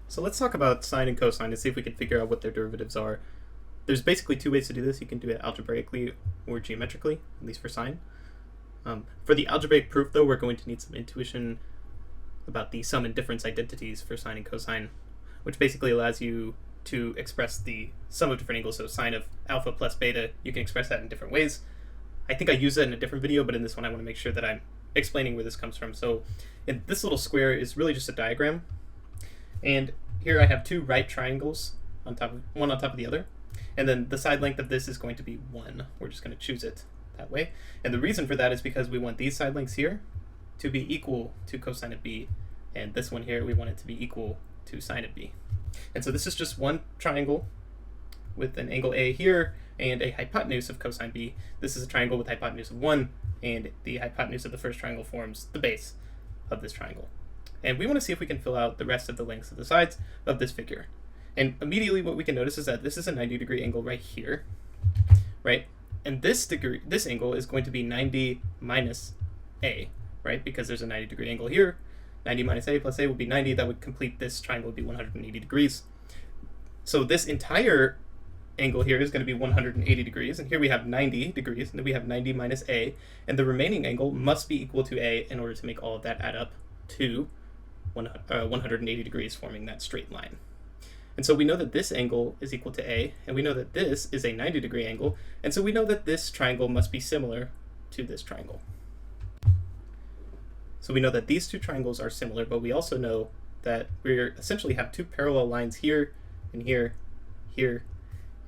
So let's talk about sine and cosine and see if we can figure out what their derivatives are. There's basically two ways to do this. You can do it algebraically or geometrically, at least for sine. For the algebraic proof, though, we're going to need some intuition about the sum and difference identities for sine and cosine, which basically allows you to express the sum of different angles. So sine of alpha plus beta, you can express that in different ways. I think I used that in a different video, but in this one I want to make sure that I'm explaining where this comes from. So this little square is really just a diagram. And here I have two right triangles one on top of the other. And then the side length of this is going to be 1. We're just going to choose it that way. And the reason for that is because we want these side lengths here to be equal to cosine of b. And this one here, we want it to be equal to sine of b. And so this is just one triangle with an angle A here and a hypotenuse of cosine b. This is a triangle with hypotenuse of 1, and the hypotenuse of the first triangle forms the base of this triangle. And we want to see if we can fill out the rest of the lengths of the sides of this figure. And immediately what we can notice is that this is a 90-degree angle right here, right? And this angle is going to be 90 minus a, right? Because there's a 90-degree angle here. 90 minus a plus a would be 90. That would complete this triangle would be 180 degrees. So this entire angle here is going to be 180 degrees. And here we have 90 degrees, and then we have 90 minus a. And the remaining angle must be equal to a in order to make all of that add up to 180 degrees, forming that straight line. And so we know that this angle is equal to a, and we know that this is a 90-degree angle, and so we know that this triangle must be similar to this triangle. So we know that these two triangles are similar, but we also know that we essentially have two parallel lines here, and here, here,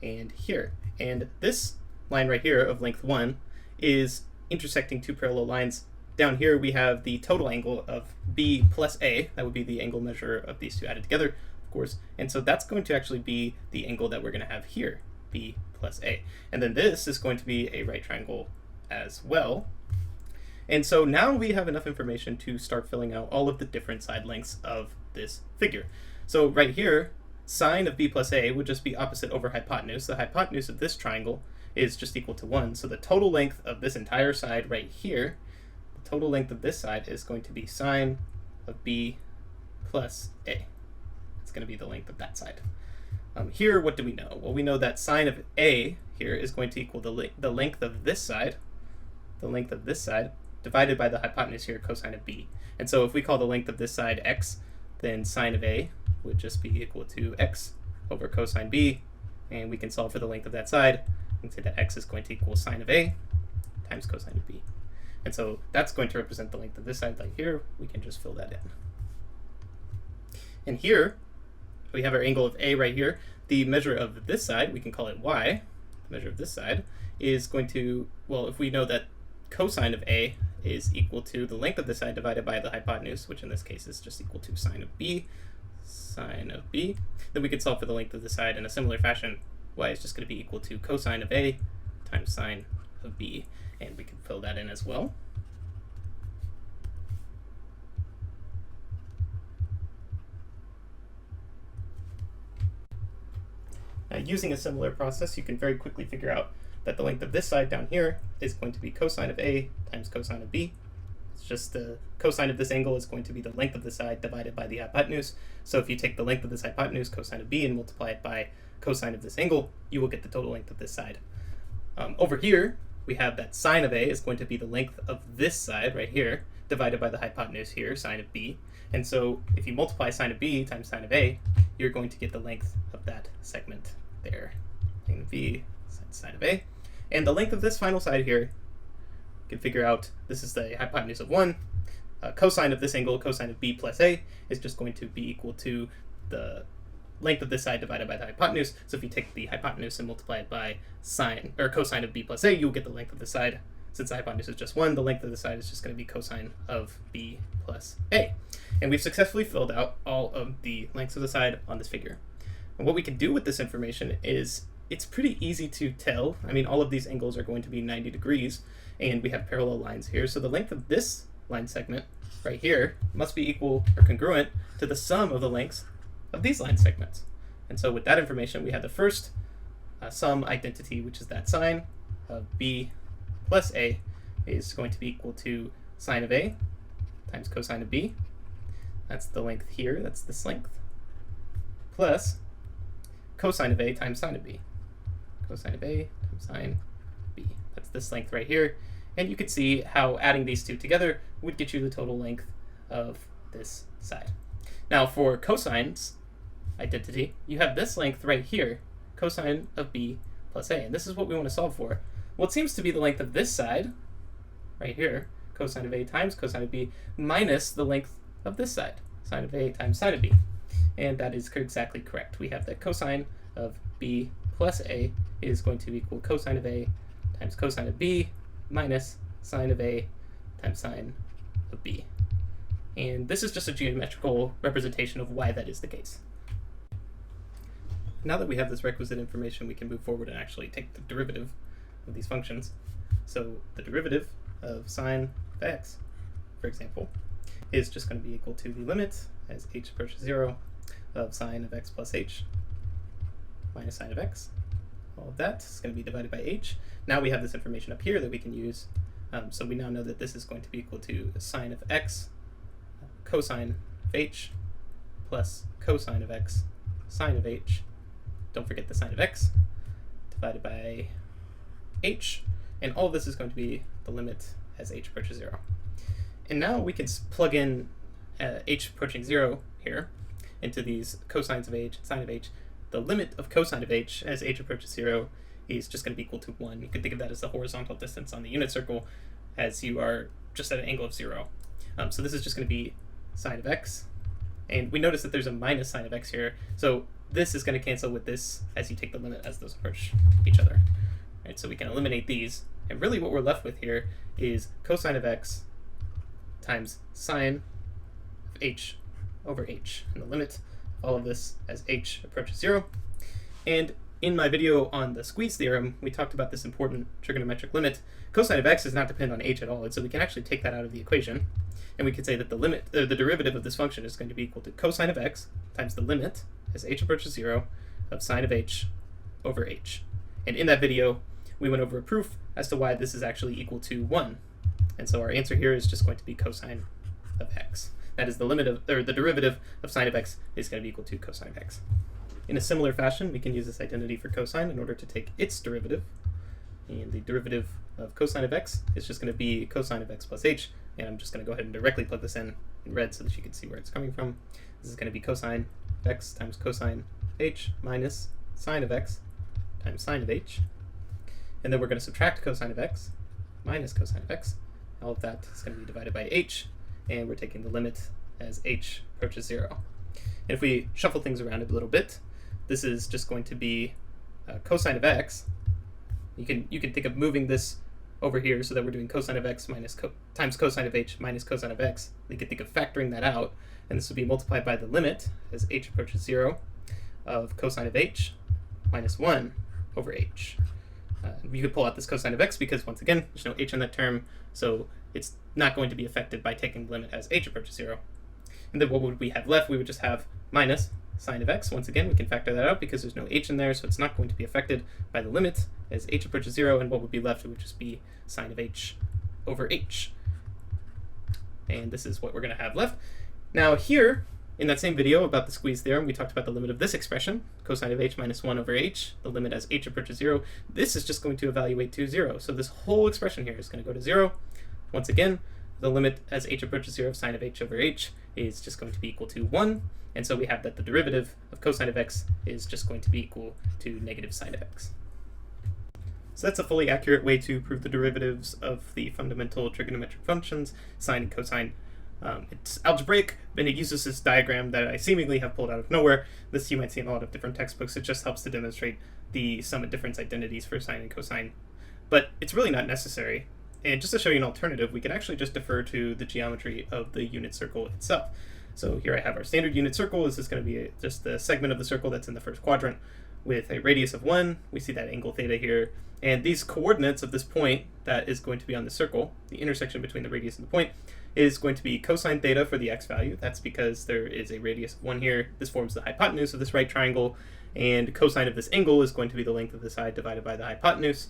and here. And this line right here of length 1 is intersecting two parallel lines. Down here we have the total angle of b plus a. That would be the angle measure of these two added together, of course. And so that's going to actually be the angle that we're going to have here, b plus a. And then this is going to be a right triangle as well. And so now we have enough information to start filling out all of the different side lengths of this figure. So right here, sine of b plus a would just be opposite over hypotenuse. The hypotenuse of this triangle is just equal to 1. So the total length of this entire side right here, total length of this side is going to be sine of b plus a. It's going to be the length of that side. Here, what do we know? Well, we know that sine of a here is going to equal the length of this side, divided by the hypotenuse here, cosine of b. And so if we call the length of this side x, then sine of a would just be equal to x over cosine b, and we can solve for the length of that side and say that x is going to equal sine of a times cosine of b. And so that's going to represent the length of this side. Like here, we can just fill that in. And here, we have our angle of a right here. The measure of this side, we can call it y. The measure of this side is going to, well, if we know that cosine of a is equal to the length of this side divided by the hypotenuse, which in this case is just equal to sine of b, then we could solve for the length of the side in a similar fashion. Y is just going to be equal to cosine of a times sine of b. And we can fill that in as well. Now, using a similar process, you can very quickly figure out that the length of this side down here is going to be cosine of a times cosine of b. It's just the cosine of this angle is going to be the length of the side divided by the hypotenuse. So if you take the length of this hypotenuse, cosine of b, and multiply it by cosine of this angle, you will get the total length of this side. Over here, we have that sine of a is going to be the length of this side right here, divided by the hypotenuse here, sine of b. And so if you multiply sine of b times sine of a, you're going to get the length of that segment there. Sine of b, sine of a. And the length of this final side here, you can figure out this is the hypotenuse of 1. Cosine of this angle, cosine of b plus a, is just going to be equal to the length of this side divided by the hypotenuse. So if you take the hypotenuse and multiply it by sine or cosine of b plus a, you'll get the length of the side. Since the hypotenuse is just 1, the length of the side is just going to be cosine of b plus a. And we've successfully filled out all of the lengths of the side on this figure. And what we can do with this information is it's pretty easy to tell. I mean, all of these angles are going to be 90 degrees, and we have parallel lines here. So the length of this line segment right here must be equal or congruent to the sum of the lengths of these line segments. And so with that information, we have the first sum identity, which is that sine of b plus a is going to be equal to sine of a times cosine of b. That's the length here, that's this length. plus cosine of A times sine of B. Cosine of A times sine B. That's this length right here. And you could see how adding these two together would get you the total length of this side. Now for cosine's identity, you have this length right here, cosine of B plus A. And this is what we want to solve for. Well, it seems to be the length of this side, right here, cosine of A times cosine of B, minus the length of this side, sine of A times sine of B. And that is exactly correct. We have that cosine of B plus A is going to equal cosine of A times cosine of B minus sine of A times sine of B. And this is just a geometrical representation of why that is the case. Now that we have this requisite information, we can move forward and actually take the derivative of these functions. So the derivative of sine of x, for example, is just going to be equal to the limit as h approaches 0 of sine of x plus h minus sine of x. All of that is going to be divided by h. Now we have this information up here that we can use. So we now know that this is going to be equal to sine of x cosine of h plus cosine of x sine of h. Don't forget the sine of x divided by h. And all of this is going to be the limit as h approaches 0. And now we can plug in h approaching 0 here into these cosines of h and sine of h. The limit of cosine of h as h approaches 0 is just going to be equal to 1. You could think of that as the horizontal distance on the unit circle as you are just at an angle of 0. So this is just going to be sine of x. And we notice that there's a minus sine of x here. So this is going to cancel with this as you take the limit as those approach each other. Right, so we can eliminate these. And really what we're left with here is cosine of x times sine of h over h. And the limit of all of this as h approaches 0. And in my video on the squeeze theorem, we talked about this important trigonometric limit. Cosine of x does not depend on h at all, and so we can actually take that out of the equation. And we could say that the derivative of this function is going to be equal to cosine of x times the limit as h approaches 0 of sine of h over h. And in that video, we went over a proof as to why this is actually equal to 1. And so our answer here is just going to be cosine of x. That is the limit of, or the derivative of sine of x is going to be equal to cosine of x. In a similar fashion, we can use this identity for cosine in order to take its derivative. And the derivative of cosine of x is just going to be cosine of x plus h. And I'm just going to go ahead and directly plug this in red so that you can see where it's coming from. This is going to be cosine of x times cosine of h minus sine of x times sine of h. And then we're going to subtract cosine of x minus cosine of x. All of that is going to be divided by h. And we're taking the limit as h approaches 0. And if we shuffle things around a little bit, this is just going to be cosine of x. You can think of moving this over here so that we're doing cosine of x minus times cosine of h minus cosine of x. You can think of factoring that out, and this would be multiplied by the limit as h approaches 0 of cosine of h minus 1 over h. You could pull out this cosine of x because, once again, there's no h in that term, so it's not going to be affected by taking the limit as h approaches 0. And then what would we have left? We would just have minus sine of x. Once again, we can factor that out because there's no h in there, so it's not going to be affected by the limit as h approaches 0, and what would be left would just be sine of h over h. And this is what we're going to have left. Now here, in that same video about the squeeze theorem, we talked about the limit of this expression, cosine of h minus 1 over h, the limit as h approaches 0. This is just going to evaluate to 0. So this whole expression here is going to go to 0. Once again, the limit as h approaches 0 of sine of h over h is just going to be equal to 1. And so we have that the derivative of cosine of x is just going to be equal to negative sine of x. So that's a fully accurate way to prove the derivatives of the fundamental trigonometric functions, sine and cosine. It's algebraic, and it uses this diagram that I seemingly have pulled out of nowhere. This you might see in a lot of different textbooks. It just helps to demonstrate the sum and difference identities for sine and cosine. But it's really not necessary. And just to show you an alternative, we can actually just defer to the geometry of the unit circle itself. So here I have our standard unit circle. This is going to be just the segment of the circle that's in the first quadrant with a radius of 1. We see that angle theta here. And these coordinates of this point that is going to be on the circle, the intersection between the radius and the point, is going to be cosine theta for the x value. That's because there is a radius of 1 here. This forms the hypotenuse of this right triangle. And cosine of this angle is going to be the length of the side divided by the hypotenuse.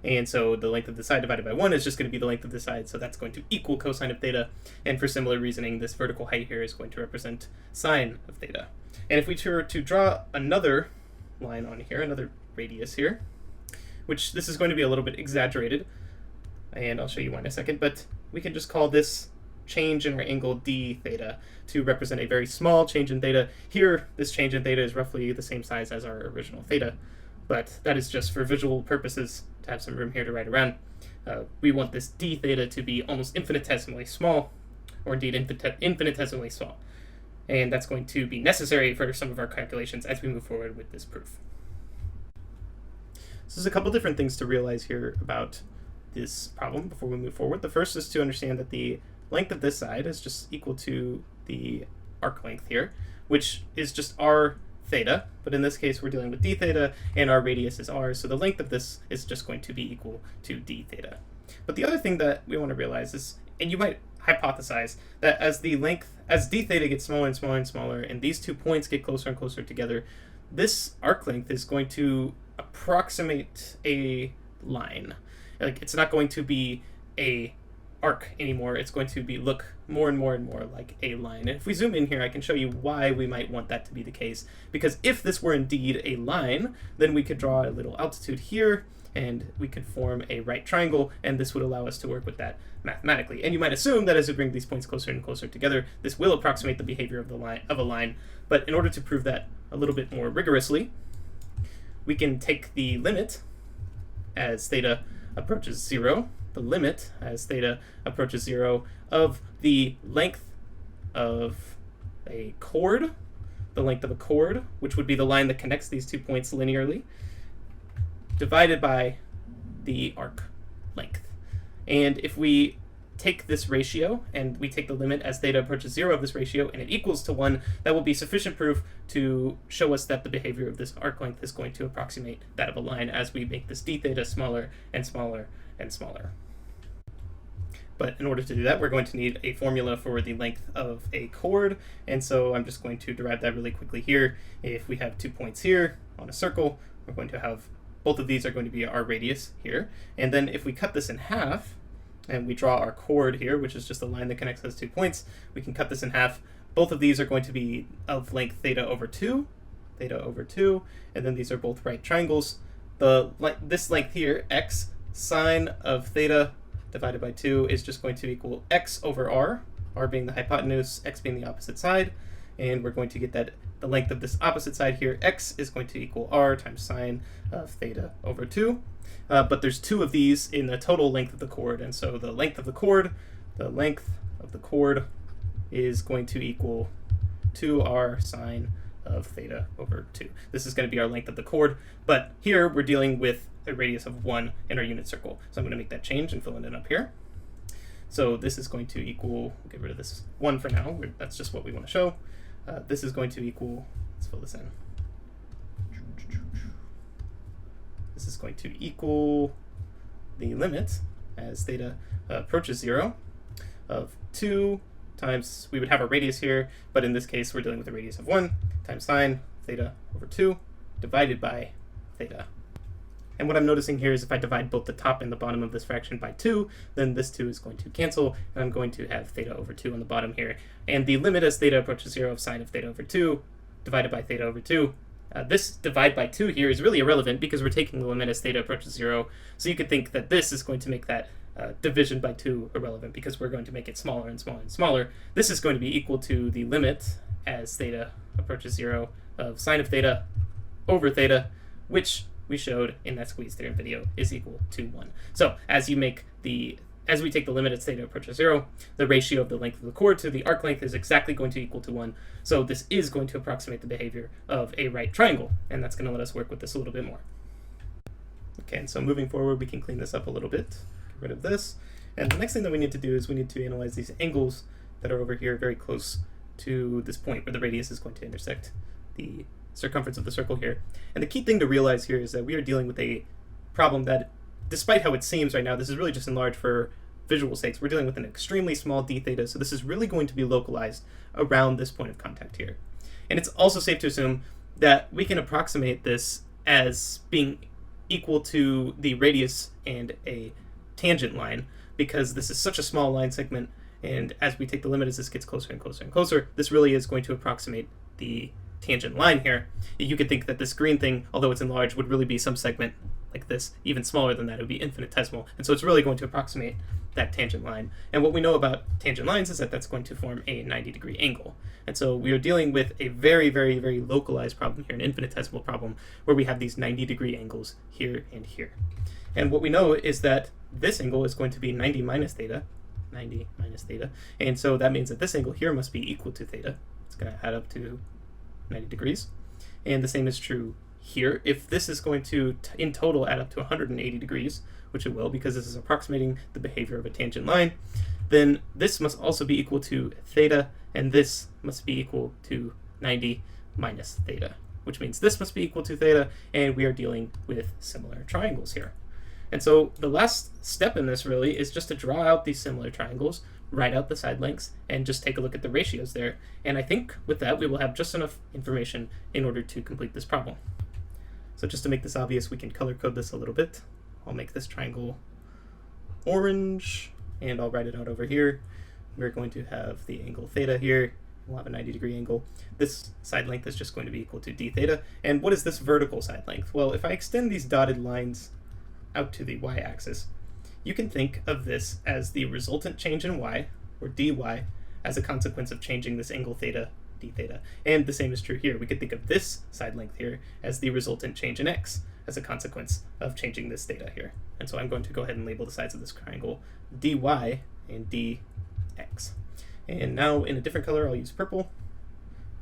And so the length of the side divided by 1 is just going to be the length of the side, so that's going to equal cosine of theta. And for similar reasoning, this vertical height here is going to represent sine of theta. And if we were to draw another line on here, another radius here, which this is going to be a little bit exaggerated, and I'll show you why in a second, but we can just call this change in our angle d theta to represent a very small change in theta. Here, this change in theta is roughly the same size as our original theta, but that is just for visual purposes to have some room here to write around. We want this d theta to be almost infinitesimally small, or indeed infinitesimally small. And that's going to be necessary for some of our calculations as we move forward with this proof. So there's a couple different things to realize here about this problem before we move forward. The first is to understand that the length of this side is just equal to the arc length here, which is just r theta, but in this case we're dealing with d theta and our radius is r, so the length of this is just going to be equal to d theta. But the other thing that we want to realize is, and you might hypothesize, that as d theta gets smaller and smaller and smaller and these 2 points get closer and closer together, this arc length is going to approximate a line. Like, it's not going to be a arc anymore, it's going to be look more and more and more like a line. And if we zoom in here, I can show you why we might want that to be the case, because if this were indeed a line, then we could draw a little altitude here and we could form a right triangle, and this would allow us to work with that mathematically. And you might assume that as we bring these points closer and closer together, this will approximate the behavior of a line. But in order to prove that a little bit more rigorously, we can take the limit as theta approaches 0, the limit as theta approaches 0 of the length of a chord, which would be the line that connects these 2 points linearly, divided by the arc length. And if we take this ratio and we take the limit as theta approaches 0 of this ratio and it equals to 1, that will be sufficient proof to show us that the behavior of this arc length is going to approximate that of a line as we make this d theta smaller and smaller and smaller. But in order to do that, we're going to need a formula for the length of a chord, and so I'm just going to derive that really quickly here. If we have 2 points here on a circle, we're going to have both of these are going to be our radius here, and then if we cut this in half and we draw our chord here, which is just the line that connects those 2 points, we can cut this in half. Both of these are going to be of length theta over 2, and then these are both right triangles. This length here, x sine of theta divided by 2, is just going to equal x over r being the hypotenuse, x being the opposite side, and we're going to get that the length of this opposite side here, x, is going to equal r times sine of theta over 2. But there's 2 of these in the total length of the chord, and so the length of the chord is going to equal 2r sine of theta over 2. This is going to be our length of the chord, but here we're dealing with a radius of 1 in our unit circle. So I'm going to make that change and fill it in up here. So this is going to equal, we'll get rid of this 1 for now, that's just what we want to show. This is going to equal, let's fill this in. This is going to equal the limit as theta approaches 0 of 2 times, we would have a radius here, but in this case we're dealing with a radius of 1 times sine theta over 2 divided by theta. And what I'm noticing here is if I divide both the top and the bottom of this fraction by 2, then this 2 is going to cancel, and I'm going to have theta over 2 on the bottom here. And the limit as theta approaches 0 of sine of theta over 2 divided by theta over 2. This divide by 2 here is really irrelevant because we're taking the limit as theta approaches 0. So you could think that this is going to make that division by 2 irrelevant because we're going to make it smaller and smaller and smaller. This is going to be equal to the limit as theta approaches 0 of sine of theta over theta, which we showed in that squeeze theorem video is equal to 1. So as we take the limit as theta approaches 0, the ratio of the length of the chord to the arc length is exactly going to equal to 1. So this is going to approximate the behavior of a right triangle, and that's going to let us work with this a little bit more. Okay, and so moving forward, we can clean this up a little bit, get rid of this. And the next thing that we need to do is we need to analyze these angles that are over here very close to this point where the radius is going to intersect the circumference of the circle here. And the key thing to realize here is that we are dealing with a problem that, despite how it seems right now, this is really just enlarged for visual sakes. We're dealing with an extremely small d theta, so this is really going to be localized around this point of contact here. And it's also safe to assume that we can approximate this as being equal to the radius and a tangent line, because this is such a small line segment, and as we take the limit as this gets closer and closer and closer, this really is going to approximate the tangent line here, you could think that this green thing, although it's enlarged, would really be some segment like this, even smaller than that. It would be infinitesimal. And so it's really going to approximate that tangent line. And what we know about tangent lines is that that's going to form a 90-degree angle. And so we are dealing with a very, very, very localized problem here, an infinitesimal problem, where we have these 90-degree angles here and here. And what we know is that this angle is going to be 90 minus theta, and so that means that this angle here must be equal to theta. It's going to add up to 90 degrees. And the same is true here. If this is going to, in total, add up to 180 degrees, which it will because this is approximating the behavior of a tangent line, then this must also be equal to theta, and this must be equal to 90 minus theta, which means this must be equal to theta, and we are dealing with similar triangles here. And so the last step in this really is just to draw out these similar triangles, write out the side lengths, and just take a look at the ratios there. And I think with that, we will have just enough information in order to complete this problem. So just to make this obvious, we can color code this a little bit. I'll make this triangle orange, and I'll write it out over here. We're going to have the angle theta here. We'll have a 90-degree angle. This side length is just going to be equal to d theta. And what is this vertical side length? Well, if I extend these dotted lines out to the y-axis, you can think of this as the resultant change in y, or dy, as a consequence of changing this angle theta, d theta. And the same is true here. We could think of this side length here as the resultant change in x, as a consequence of changing this theta here. And so I'm going to go ahead and label the sides of this triangle dy and dx. And now in a different color, I'll use purple.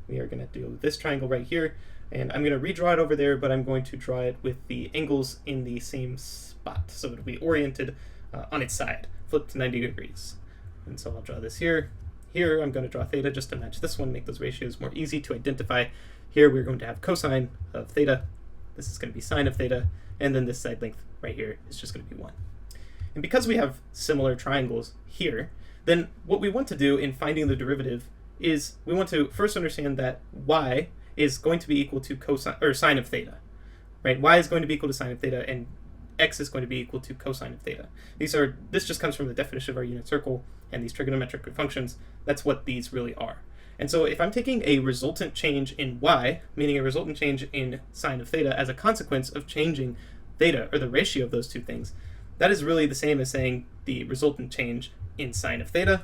We are going to do this triangle right here, and I'm going to redraw it over there, but I'm going to draw it with the angles in the same spot. So it'll be oriented on its side, flipped to 90 degrees. And so I'll draw this here. Here I'm going to draw theta just to match this one, make those ratios more easy to identify. Here we're going to have cosine of theta. This is going to be sine of theta, and then this side length right here is just going to be 1. And because we have similar triangles here, then what we want to do in finding the derivative is we want to first understand that y is going to be equal to cosine or sine of theta, right? Y is going to be equal to sine of theta, and x is going to be equal to cosine of theta. This just comes from the definition of our unit circle and these trigonometric functions. That's what these really are. And so if I'm taking a resultant change in y, meaning a resultant change in sine of theta as a consequence of changing theta, or the ratio of those two things, that is really the same as saying the resultant change in sine of theta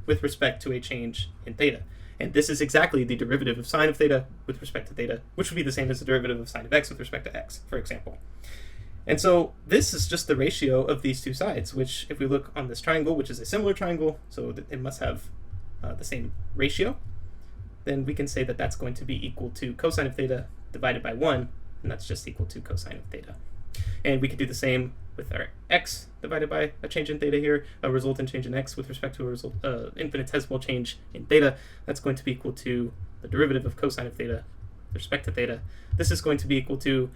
with respect to a change in theta. And this is exactly the derivative of sine of theta with respect to theta, which would be the same as the derivative of sine of x with respect to x, for example. And so this is just the ratio of these two sides, which if we look on this triangle, which is a similar triangle, so that it must have the same ratio, then we can say that that's going to be equal to cosine of theta divided by 1, and that's just equal to cosine of theta. And we could do the same with our x divided by a change in theta here, a resultant change in x with respect to a infinitesimal change in theta. That's going to be equal to the derivative of cosine of theta with respect to theta. This is going to be equal to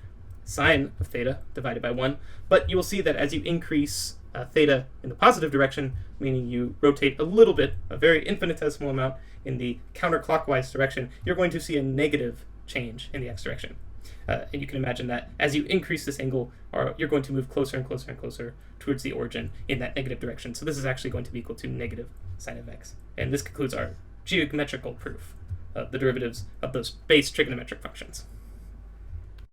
sine of theta divided by 1, but you will see that as you increase theta in the positive direction, meaning you rotate a little bit, a very infinitesimal amount in the counterclockwise direction, you're going to see a negative change in the x direction. And you can imagine that as you increase this angle, you're going to move closer and closer and closer towards the origin in that negative direction. So this is actually going to be equal to negative sine of x. And this concludes our geometrical proof of the derivatives of those base trigonometric functions.